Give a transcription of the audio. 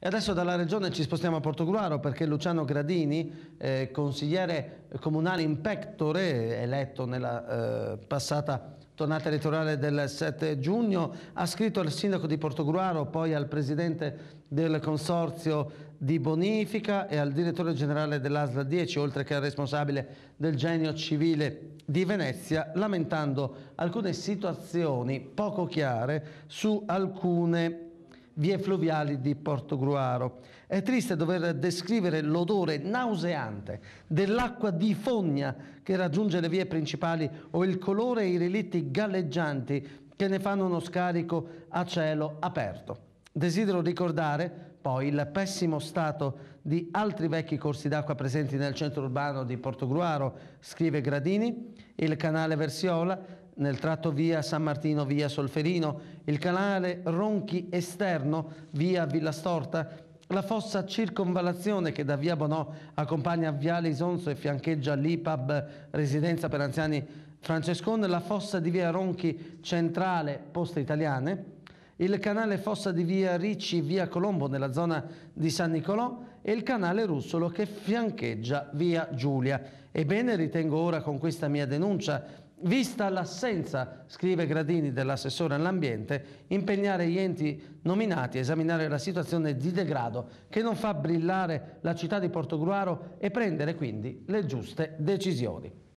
E adesso dalla regione ci spostiamo a Portogruaro perché Luciano Gradini, consigliere comunale in pectore, eletto nella passata tornata elettorale del 7 giugno, ha scritto al sindaco di Portogruaro, poi al presidente del consorzio di bonifica e al direttore generale dell'ASL 10, oltre che al responsabile del Genio Civile di Venezia, lamentando alcune situazioni poco chiare su alcune vie fluviali di Portogruaro. È triste dover descrivere l'odore nauseante dell'acqua di fogna che raggiunge le vie principali o il colore e i relitti galleggianti che ne fanno uno scarico a cielo aperto. Desidero ricordare poi il pessimo stato di altri vecchi corsi d'acqua presenti nel centro urbano di Portogruaro, scrive Gradini, il canale Versiola, nel tratto via San Martino, via Solferino, il canale Ronchi esterno, via Villa Storta, la fossa Circonvallazione che da via Bonò accompagna viale Isonzo e fiancheggia l'IPAB, residenza per anziani Francescone, la fossa di via Ronchi centrale, Poste Italiane, il canale fossa di via Ricci, via Colombo nella zona di San Nicolò e il canale Russolo che fiancheggia via Giulia. Ebbene, ritengo ora con questa mia denuncia, vista l'assenza, scrive Gradini, dell'assessore all'ambiente, impegnare gli enti nominati a esaminare la situazione di degrado che non fa brillare la città di Portogruaro e prendere quindi le giuste decisioni.